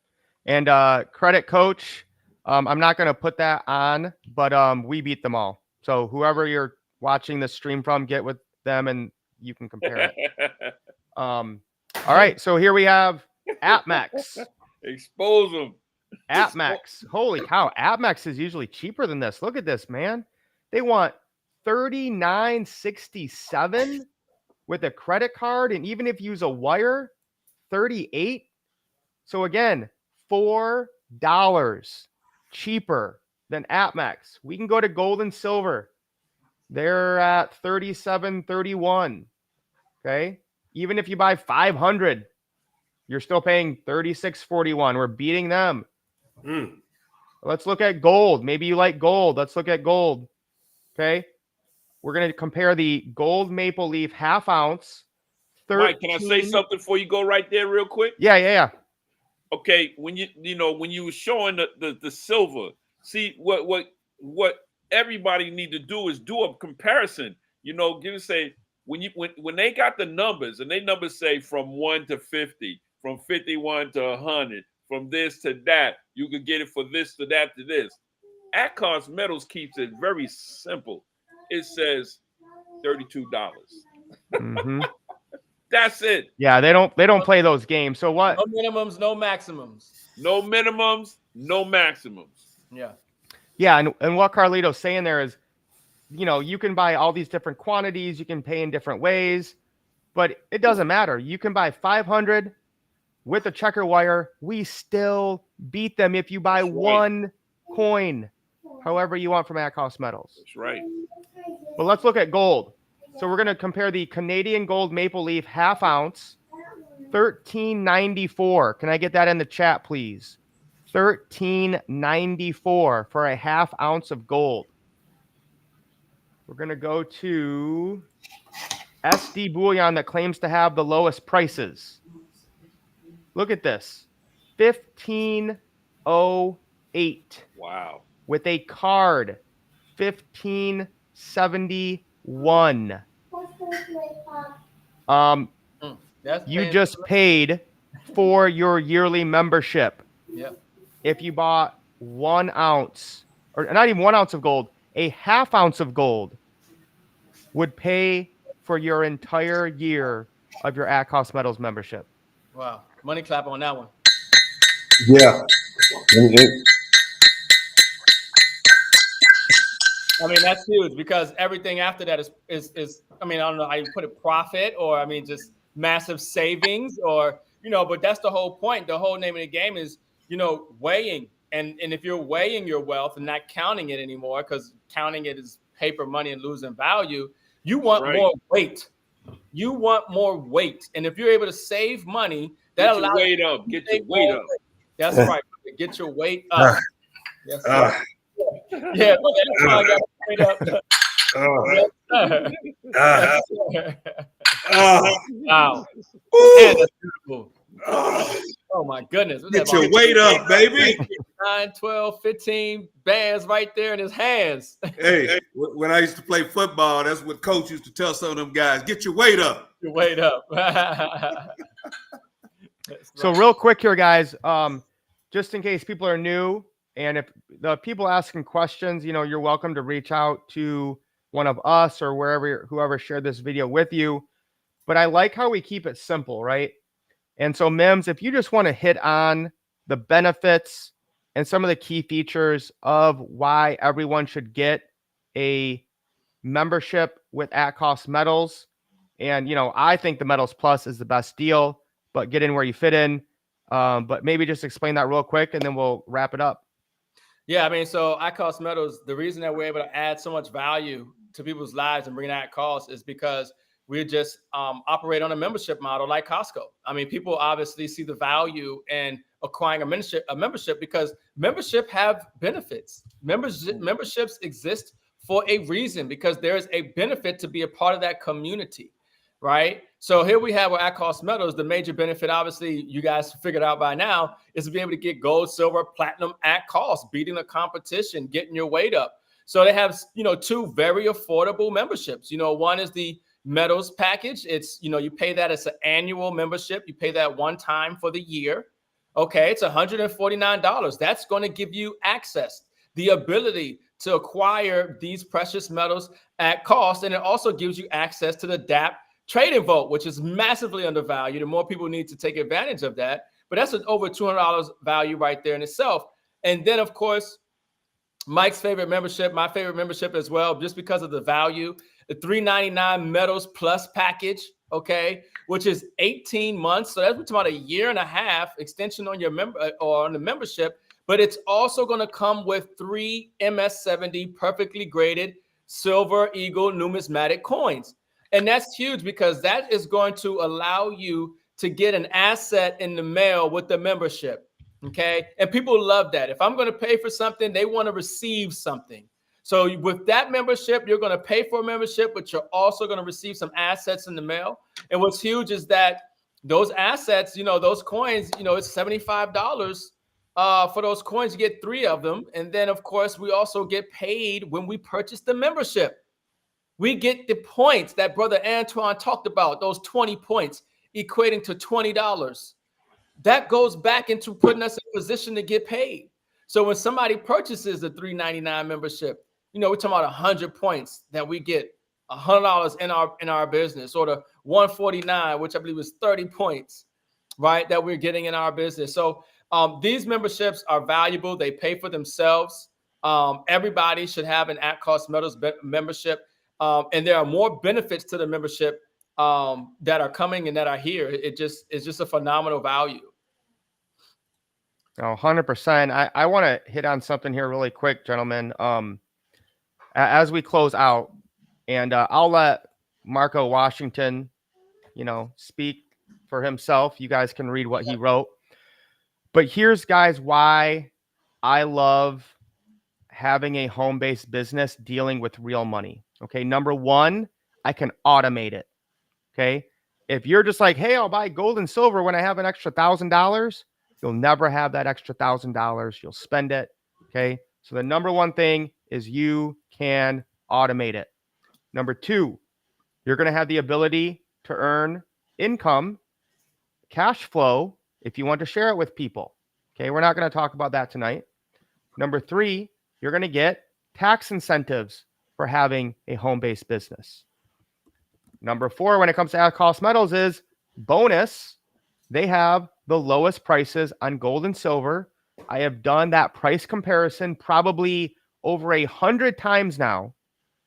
F: And Credit Coach, I'm not going to put that on, but we beat them all. So whoever you're watching the stream from, get with them and you can compare it. All right. So here we have APMEX.
H: Expose them.
F: APMEX. Holy cow. APMEX is usually cheaper than this. Look at this, man. They want $39.67 with a credit card. And even if you use a wire, $38. So again, $4 cheaper than APMEX. We can go to gold and silver. They're at $37.31. Okay. Even if you buy 500, you're still paying $36.41. We're beating them. Let's look at gold. Maybe you like gold. Let's look at gold. Okay. We're going to compare the gold maple leaf half ounce.
H: Mike, can I say something before you go right there real quick?
F: Yeah.
H: Okay. When when you were showing the silver, see what everybody need to do is do a comparison. When they got the numbers and they numbers say from 1 to 50, from 51 to 100, from this to that, you could get it for this to that to this. At Cost Metals keeps it very simple. It says $32. That's it.
F: Yeah, they don't play those games. So what?
G: No minimums, no maximums.
H: No minimums, no maximums.
G: Yeah.
F: Yeah, and what Carlito's saying there is, you can buy all these different quantities, you can pay in different ways, but it doesn't matter. You can buy 500 with a checker wire. We still beat them if you buy one coin, however you want from at cost metals.
H: That's right.
F: But let's look at gold. So we're going to compare the Canadian gold maple leaf half ounce, $13.94. Can I get that in the chat, please? $13.94 for a half ounce of gold. We're going to go to SD Bullion that claims to have the lowest prices. Look at this. $15.08.
H: Wow.
F: With a card, $15.71.
G: That's
F: You
G: paying-
F: just paid for your yearly membership.
G: Yeah.
F: If you bought 1 ounce, or not even 1 ounce of gold, a half ounce of gold would pay for your entire year of your At Cost Metals membership.
G: Wow. Money clap on that one.
I: Yeah.
G: I mean, that's huge because everything after that is I mean, I don't know how you put it, profit, or I mean, just massive savings, or but that's the whole point. The whole name of the game is, weighing. And if you're weighing your wealth and not counting it anymore, because counting it is paper money and losing value, you want
H: Right.
G: more weight. You want more weight. And if you're able to save money, that
H: Get your
G: allows
H: weight up. Get your weight up.
G: That's right. Get your weight up. Yes, sir. Yeah, look at that. I got weight up. Yes, sir. Yes, sir. Wow. Man, that's beautiful. Oh my goodness.
I: Get your weight up, baby.
G: 9, 12, 15 bands right there in his hands.
I: Hey, when I used to play football, that's what coach used to tell some of them guys, get your weight up.
G: Your weight up.
F: So real quick here, guys, just in case people are new, and if the people asking questions, you're welcome to reach out to one of us or whoever shared this video with you. But I like how we keep it simple, right? And so, Mims, if you just want to hit on the benefits and some of the key features of why everyone should get a membership with At Cost Metals. And, I think the Metals Plus is the best deal, but get in where you fit in. But maybe just explain that real quick and then we'll wrap it up.
G: Yeah, I mean, so At Cost Metals, the reason that we're able to add so much value to people's lives and bring that cost is because we just operate on a membership model like Costco. I mean, people obviously see the value in acquiring a membership because membership have benefits. Memberships exist for a reason because there is a benefit to be a part of that community, right? So here we have with At Cost Metals. The major benefit, obviously, you guys figured out by now, is to be able to get gold, silver, platinum at cost, beating the competition, getting your weight up. So they have, 2 very affordable memberships. One is the Metals package. It's, you pay that as an annual membership. You pay that one time for the year. Okay, it's $149. That's going to give you access, the ability to acquire these precious metals at cost. And it also gives you access to the DAP trading vault, which is massively undervalued. And more people need to take advantage of that. But that's an over $200 value right there in itself. And then, of course, Mike's favorite membership, my favorite membership as well, just because of the value, the $399 Metals Plus package, okay, which is 18 months. So that's we're talking about a year and a half extension on your on the membership. But it's also going to come with 3 MS70 perfectly graded Silver Eagle numismatic coins. And that's huge because that is going to allow you to get an asset in the mail with the membership. Okay. And people love that. If I'm going to pay for something, they want to receive something. So with that membership, you're going to pay for a membership, but you're also going to receive some assets in the mail. And what's huge is that those assets, those coins, it's $75 for those coins. You get 3 of them. And then, of course, we also get paid when we purchase the membership. We get the points that Brother Antoine talked about, those 20 points equating to $20. That goes back into putting us in a position to get paid. So when somebody purchases the $399 membership, we're talking about 100 points that we get $100 in our business, or the 149, which I believe is 30 points, right, that we're getting in our business. So these memberships are valuable. They pay for themselves. Everybody should have an At Cost Metals membership. And there are more benefits to the membership that are coming and that are here. It's just a phenomenal value.
F: 100%. I want to hit on something here really quick, gentlemen. As we close out, and I'll let Marco Washington, speak for himself. You guys can read what he wrote. But here's, guys, why I love having a home-based business dealing with real money. Okay, number 1, I can automate it. Okay, if you're just like, hey, I'll buy gold and silver when I have an extra $1,000, you'll never have that extra $1,000. You'll spend it. Okay, so the number 1 thing is you can automate it. Number 2, you're going to have the ability to earn income cash flow if you want to share it with people. Okay, we're not going to talk about that tonight. Number 3, you're going to get tax incentives for having a home-based business. Number 4, when it comes to at-cost metals, is bonus. They have the lowest prices on gold and silver. I have done that price comparison probably over 100 times now.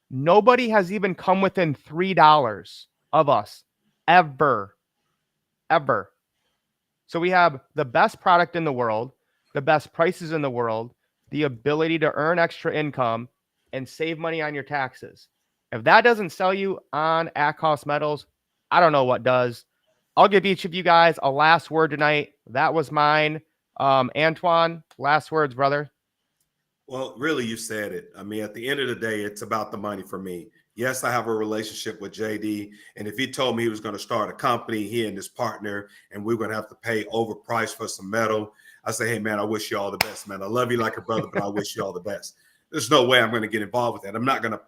F: Nobody has even come within $3 of us ever. So we have the best product in the world, the best prices in the world, the ability to earn extra income and save money on your taxes. If that doesn't sell you on at-cost metals, I don't know what does. I'll give each of you guys a last word tonight. That was mine. Antoine, last words, brother.
I: Well, really, you said it. I mean, at the end of the day, it's about the money for me. Yes, I have a relationship with JD. And if he told me he was going to start a company, he and his partner, and we are going to have to pay overpriced for some metal, I say, hey, man, I wish you all the best, man. I love you like a brother, but I wish you all the best. There's no way I'm going to get involved with that. I'm not going to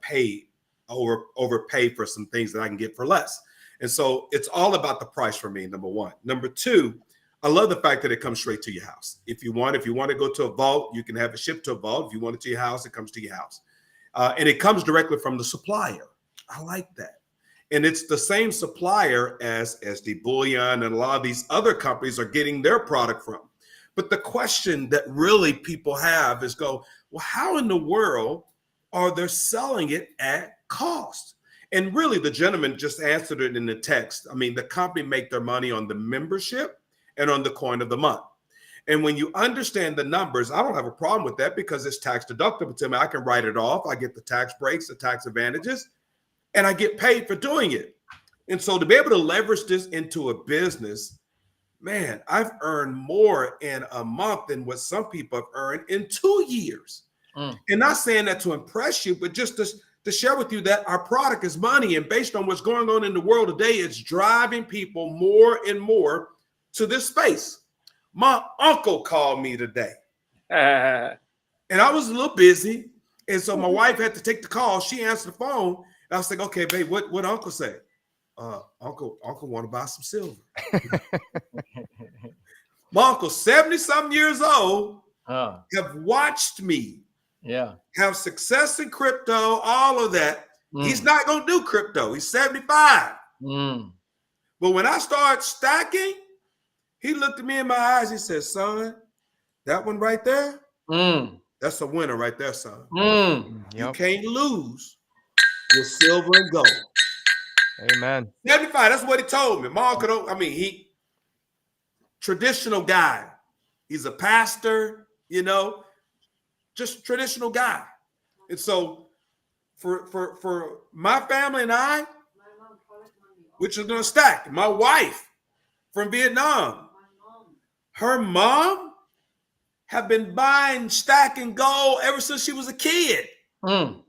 I: overpay for some things that I can get for less. And so it's all about the price for me, number 1. Number 2, I love the fact that it comes straight to your house. If you want to go to a vault, you can have it shipped to a vault. If you want it to your house, it comes to your house. And it comes directly from the supplier. I like that. And it's the same supplier as SD Bullion and a lot of these other companies are getting their product from. But the question that really people have is well, how in the world are they selling it at cost? And really, the gentleman just answered it in the text. I mean, the company make their money on the membership and on the coin of the month. And when you understand the numbers, I don't have a problem with that because it's tax deductible to me. I can write it off. I get the tax breaks, the tax advantages, and I get paid for doing it. And so to be able to leverage this into a business, man, I've earned more in a month than what some people have earned in 2 years. And not saying that to impress you, but just to share with you that our product is money. And based on what's going on in the world today, it's driving people more and more to this space. My uncle called me today. And I was a little busy. And so my wife had to take the call. She answered the phone. And I was like, okay, babe, what uncle say? Uncle want to buy some silver. My uncle, 70-something years old, have watched me have success in crypto, all of that. He's not going to do crypto. He's 75. But when I start stacking, he looked at me in my eyes. He said, son, that one right there, that's a winner right there, son. You can't lose with silver and gold.
F: Amen.
I: 75, that's what he told me. My uncle, he traditional guy. He's a pastor, just traditional guy. And so for my family and I, which is going to stack, my wife from Vietnam, her mom have been stacking gold ever since she was a kid. And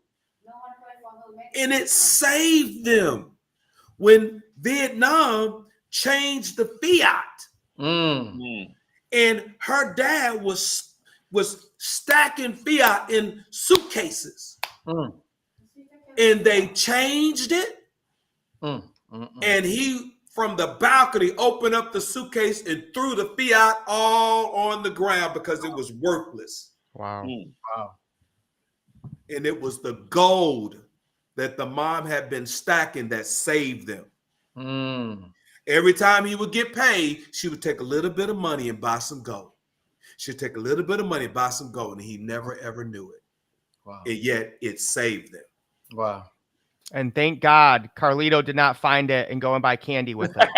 I: it saved them when Vietnam changed the fiat. And her dad was stacking fiat in suitcases. And they changed it. And he, from the balcony, opened up the suitcase and threw the fiat all on the ground because it was worthless.
F: Wow.
I: And it was the gold that the mom had been stacking that saved them. Every time he would get paid, she would take a little bit of money and buy some gold. She'd take a little bit of money and buy some gold, and he never, ever knew it.
C: Wow.
I: And yet it saved them.
C: Wow.
F: And thank God Carlito did not find it and go and buy candy with it.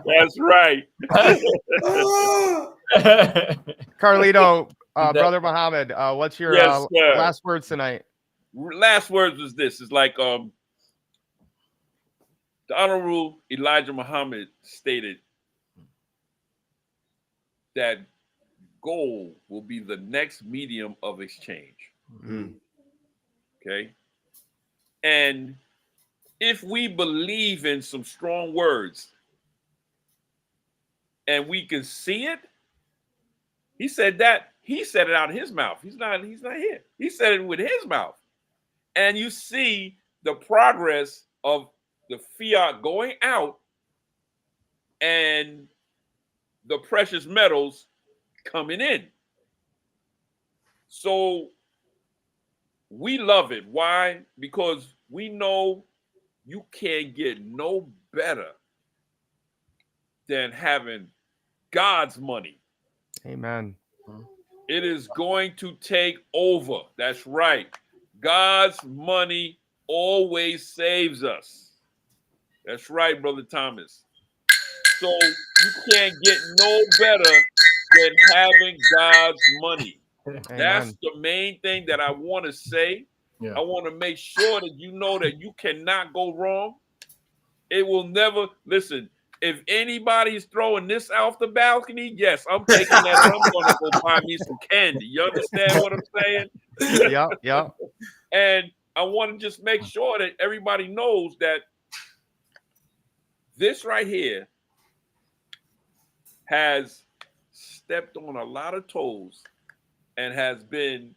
H: That's right.
F: Carlito, Brother Muhammad, what's your last words tonight?
H: Last words was this. It's like the Honorable Elijah Muhammad stated that gold will be the next medium of exchange. Okay. And if we believe in some strong words and we can see it, he said it out of his mouth. He's not here. He said it with his mouth. And you see the progress of the fiat going out and the precious metals coming in. So we love it. Why? Because we know you can't get no better than having God's money.
F: Amen.
H: It is going to take over. That's right. God's money always saves us. That's right, Brother Thomas. So you can't get no better than having God's money. That's the main thing that I want to say.
G: Yeah.
H: I want to make sure that you know that you cannot go wrong. It will never, listen, if anybody's throwing this off the balcony, yes, I'm taking that. I'm going to go buy me some candy. You understand what I'm saying?
F: Yeah.
H: And I want to just make sure that everybody knows that this right here has stepped on a lot of toes and has been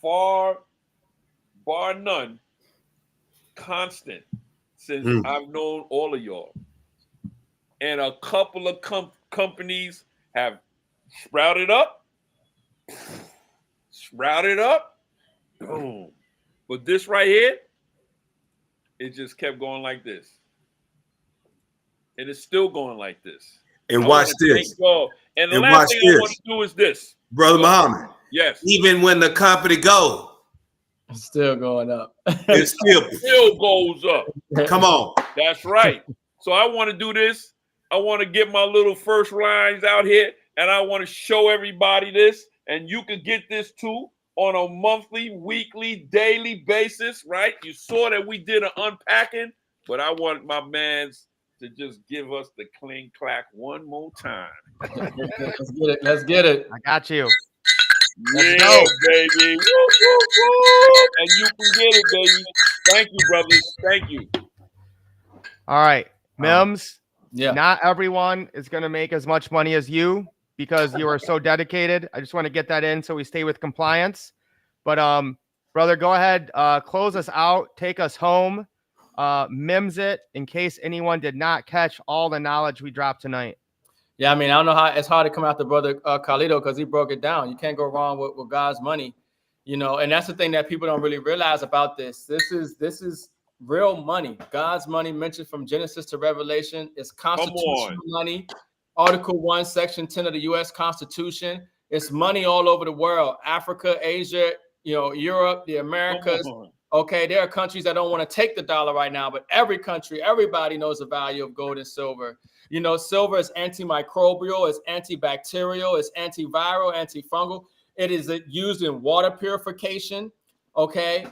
H: bar none, constant since I've known all of y'all. And a couple of companies have sprouted up, boom. But this right here, it just kept going like this. And it's still going like this.
I: And watch this.
H: And the last thing I want to do is this.
I: Brother Muhammad.
H: Yes.
I: Even when the company goes,
G: It's still going up.
I: it
H: still goes up.
I: Come on.
H: That's right. So I want to do this. I want to get my little first lines out here, and I want to show everybody this. And you can get this too on a monthly, weekly, daily basis, right? You saw that we did an unpacking, but I want my mans to just give us the cling clack one more time.
G: Let's get it. Let's get it.
F: I got you.
H: Yeah, baby. Woo, woo, woo. And you can get it, baby. Thank you, brothers. Thank you.
F: All right, Mims.
G: Yeah.
F: Not everyone is going to make as much money as you because you are so dedicated. I just want to get that in so we stay with compliance. But brother, go ahead, close us out, take us home, Mims it in case anyone did not catch all the knowledge we dropped tonight.
G: Yeah, I mean, I don't know how it's hard to come after Brother Carlito because he broke it down. You can't go wrong with God's money, you know, and that's the thing that people don't really realize about this. This is real money. God's money mentioned from Genesis to Revelation is constitutional money. Article 1, Section 10 of the U.S. Constitution. It's money all over the world. Africa, Asia, you know, Europe, the Americas. Okay, there are countries that don't want to take the dollar right now, but every country, everybody knows the value of gold and silver. You know, silver is antimicrobial, it's antibacterial, it's antiviral, antifungal. It is used in water purification. Okay,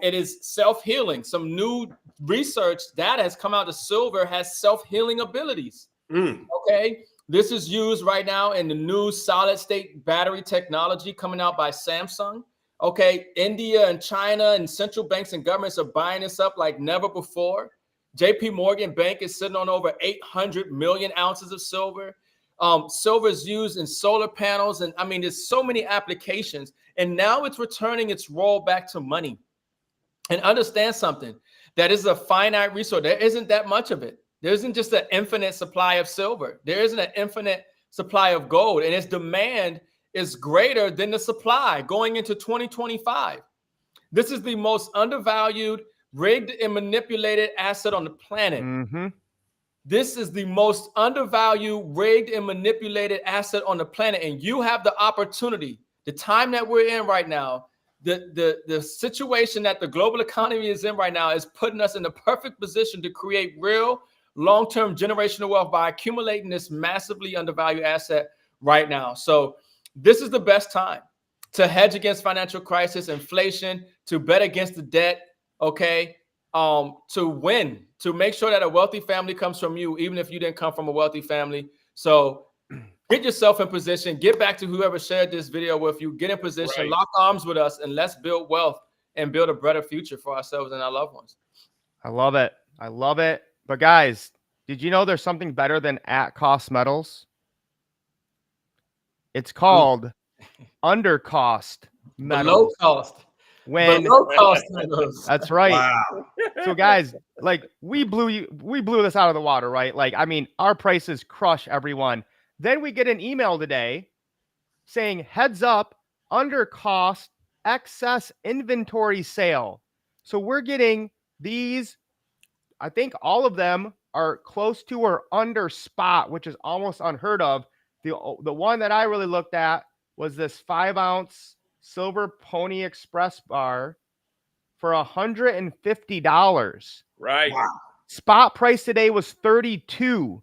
G: it is self-healing. Some new research data has come out that silver has self-healing abilities. Okay, this is used right now in the new solid-state battery technology coming out by Samsung. Okay, India and China and central banks and governments are buying this up like never before. JP Morgan Bank is sitting on over 800 million ounces of silver. Silver is used in solar panels. And I mean, there's so many applications. And now it's returning its role back to money. And understand something, that is a finite resource. There isn't that much of it. There isn't just an infinite supply of silver. There isn't an infinite supply of gold. And its demand is greater than the supply going into 2025. This is the most undervalued, rigged and manipulated asset on the planet. This is the most undervalued, rigged and manipulated asset on the planet. And you have the opportunity, the time that we're in right now, the situation that the global economy is in right now is putting us in the perfect position to create real long-term generational wealth by accumulating this massively undervalued asset right now. So this is the best time to hedge against financial crisis, inflation, to bet against the debt, okay, to win, to make sure that a wealthy family comes from you, even if you didn't come from a wealthy family. So get yourself in position, get back to whoever shared this video with you, get in position, lock arms with us, and let's build wealth and build a better future for ourselves and our loved ones.
F: I love it. I love it. But guys, did you know there's something better than at-cost metals? It's called under-cost metals.
G: Below cost.
F: when
G: low cost metals.
F: that's right.
I: Wow.
F: So guys, like we blew this out of the water, right? Like, I mean, our prices crush everyone. Then we get an email today saying, heads up, under cost, excess inventory sale. So we're getting these, I think all of them are close to or under spot, which is almost unheard of. The one that I really looked at was this 5-ounce Silver Pony Express bar for $150.
H: Right.
I: Wow.
F: Spot price today was $32.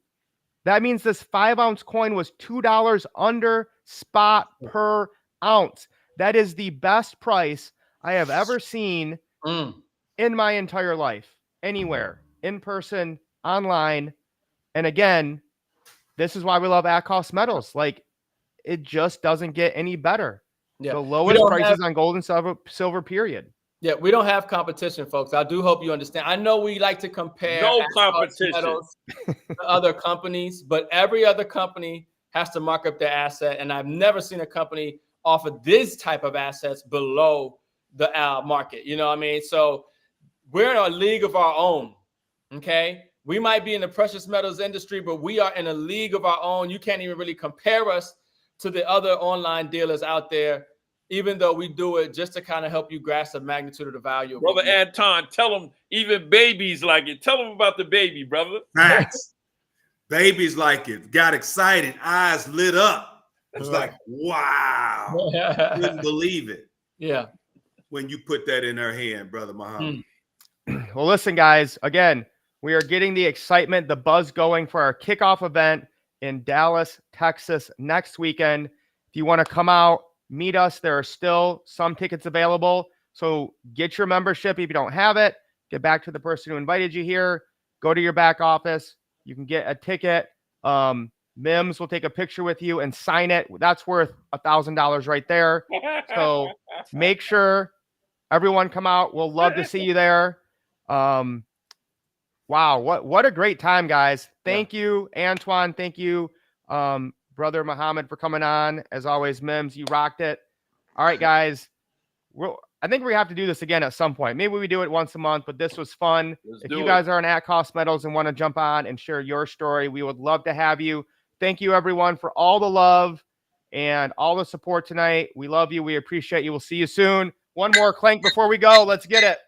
F: That means this 5-ounce coin was $2 under spot per ounce. That is the best price I have ever seen in my entire life, anywhere, in person, online. And again, this is why we love At Cost Metals. Like, it just doesn't get any better.
G: Yeah.
F: The lowest prices on gold and silver, period.
G: Yeah, we don't have competition, folks. I do hope you understand. I know we like to compare
H: No
G: At Cost
H: competition.
G: Metals to other companies, but every other company has to mark up their asset. And I've never seen a company offer this type of assets below the market. You know what I mean? So we're in a league of our own. Okay. We might be in the precious metals industry, but we are in a league of our own. You can't even really compare us to the other online dealers out there, even though we do it just to kind of help you grasp the magnitude of the value.
H: Brother Anton, tell them even babies like it. Tell them about the baby, brother.
I: Facts. Babies like it. Got excited. Eyes lit up. It was like, wow. Couldn't believe it.
G: Yeah.
I: When you put that in her hand, Brother Muhammad.
F: Well, listen, guys, again, we are getting the excitement, the buzz going for our kickoff event in Dallas, Texas next weekend. If you want to come out, meet us. There are still some tickets available. So get your membership. If you don't have it, get back to the person who invited you here. Go to your back office. You can get a ticket. Mims will take a picture with you and sign it. That's worth $1,000 right there. So make sure everyone come out. We'll love to see you there. Wow, what a great time, guys. Thank you, Antoine. Thank you, Brother Muhammad, for coming on. As always, Mims, you rocked it. All right, guys. I think we have to do this again at some point. Maybe we do it once a month, but this was fun. If you guys are on At Cost Metals and want to jump on and share your story, we would love to have you. Thank you, everyone, for all the love and all the support tonight. We love you. We appreciate you. We'll see you soon. One more clank before we go. Let's get it.